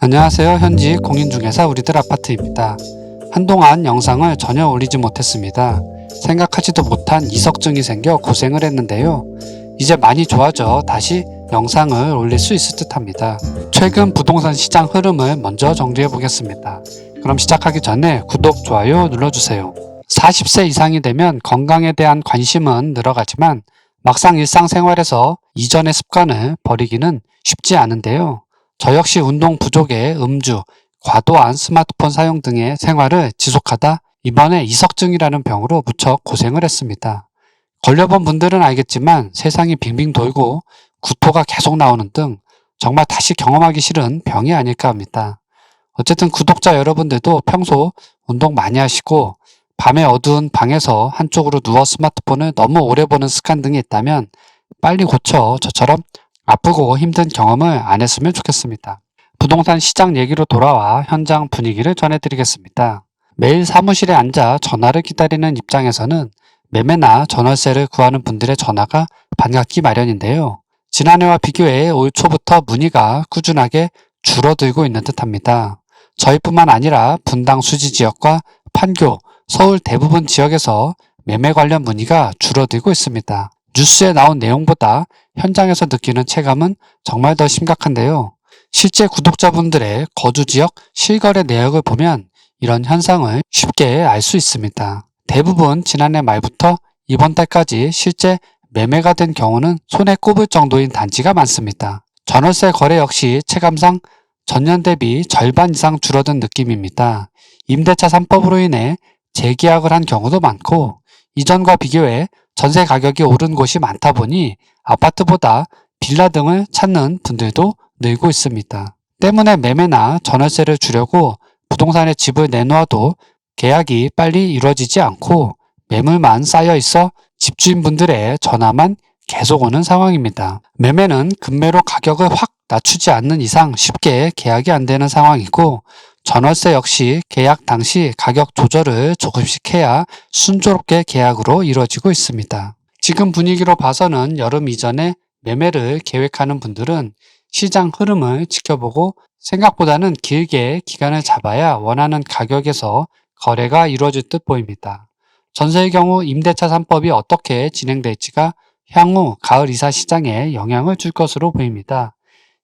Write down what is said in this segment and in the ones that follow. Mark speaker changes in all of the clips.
Speaker 1: 안녕하세요. 현지 공인중개사 우리들 아파트입니다. 한동안 영상을 전혀 올리지 못했습니다. 생각하지도 못한 이석증이 생겨 고생을 했는데요. 이제 많이 좋아져 다시 영상을 올릴 수 있을 듯 합니다. 최근 부동산 시장 흐름을 먼저 정리해 보겠습니다. 그럼 시작하기 전에 구독, 좋아요 눌러주세요. 40세 이상이 되면 건강에 대한 관심은 늘어가지만 막상 일상생활에서 이전의 습관을 버리기는 쉽지 않은데요. 저 역시 운동 부족에 음주, 과도한 스마트폰 사용 등의 생활을 지속하다 이번에 이석증이라는 병으로 무척 고생을 했습니다. 걸려본 분들은 알겠지만 세상이 빙빙 돌고 구토가 계속 나오는 등 정말 다시 경험하기 싫은 병이 아닐까 합니다. 어쨌든 구독자 여러분들도 평소 운동 많이 하시고 밤에 어두운 방에서 한쪽으로 누워 스마트폰을 너무 오래 보는 습관 등이 있다면 빨리 고쳐 저처럼 아프고 힘든 경험을 안 했으면 좋겠습니다. 부동산 시장 얘기로 돌아와 현장 분위기를 전해드리겠습니다. 매일 사무실에 앉아 전화를 기다리는 입장에서는 매매나 전월세를 구하는 분들의 전화가 반갑기 마련인데요. 지난해와 비교해 올 초부터 문의가 꾸준하게 줄어들고 있는 듯합니다. 저희뿐만 아니라 분당 수지 지역과 판교, 서울 대부분 지역에서 매매 관련 문의가 줄어들고 있습니다. 뉴스에 나온 내용보다 현장에서 느끼는 체감은 정말 더 심각한데요. 실제 구독자분들의 거주지역 실거래 내역을 보면 이런 현상을 쉽게 알 수 있습니다. 대부분 지난해 말부터 이번 달까지 실제 매매가 된 경우는 손에 꼽을 정도인 단지가 많습니다. 전월세 거래 역시 체감상 전년 대비 절반 이상 줄어든 느낌입니다. 임대차 3법으로 인해 재계약을 한 경우도 많고 이전과 비교해 전세 가격이 오른 곳이 많다 보니 아파트보다 빌라 등을 찾는 분들도 늘고 있습니다. 때문에 매매나 전월세를 주려고 부동산에 집을 내놓아도 계약이 빨리 이루어지지 않고 매물만 쌓여 있어 집주인분들의 전화만 계속 오는 상황입니다. 매매는 급매로 가격을 확 낮추지 않는 이상 쉽게 계약이 안 되는 상황이고 전월세 역시 계약 당시 가격 조절을 조금씩 해야 순조롭게 계약으로 이루어지고 있습니다. 지금 분위기로 봐서는 여름 이전에 매매를 계획하는 분들은 시장 흐름을 지켜보고 생각보다는 길게 기간을 잡아야 원하는 가격에서 거래가 이루어질 듯 보입니다. 전세의 경우 임대차 3법이 어떻게 진행될지가 향후 가을 이사 시장에 영향을 줄 것으로 보입니다.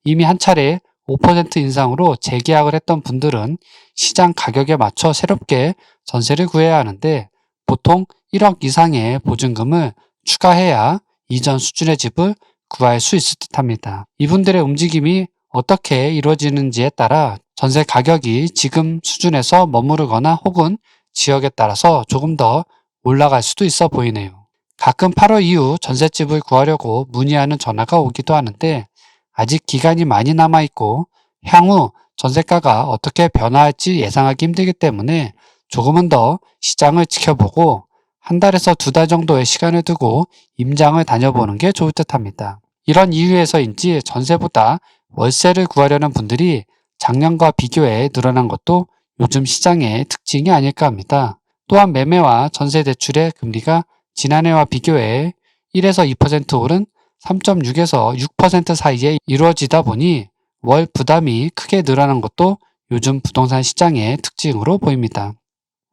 Speaker 1: 이미 한 차례 5% 인상으로 재계약을 했던 분들은 시장 가격에 맞춰 새롭게 전세를 구해야 하는데 보통 1억 이상의 보증금을 추가해야 이전 수준의 집을 구할 수 있을 듯 합니다. 이분들의 움직임이 어떻게 이루어지는지에 따라 전세 가격이 지금 수준에서 머무르거나 혹은 지역에 따라서 조금 더 올라갈 수도 있어 보이네요. 가끔 8월 이후 전셋집을 구하려고 문의하는 전화가 오기도 하는데 아직 기간이 많이 남아있고 향후 전세가가 어떻게 변화할지 예상하기 힘들기 때문에 조금은 더 시장을 지켜보고 한 달에서 2달 정도의 시간을 두고 임장을 다녀보는 게 좋을 듯 합니다. 이런 이유에서인지 전세보다 월세를 구하려는 분들이 작년과 비교해 늘어난 것도 요즘 시장의 특징이 아닐까 합니다. 또한 매매와 전세 대출의 금리가 지난해와 비교해 1에서 2% 오른 3.6에서 6% 사이에 이루어지다 보니 월 부담이 크게 늘어난 것도 요즘 부동산 시장의 특징으로 보입니다.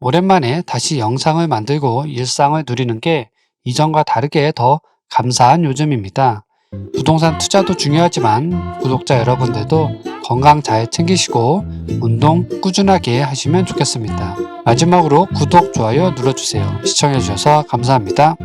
Speaker 1: 오랜만에 다시 영상을 만들고 일상을 누리는 게 이전과 다르게 더 감사한 요즘입니다. 부동산 투자도 중요하지만 구독자 여러분들도 건강 잘 챙기시고 운동 꾸준하게 하시면 좋겠습니다. 마지막으로 구독, 좋아요 눌러주세요. 시청해주셔서 감사합니다.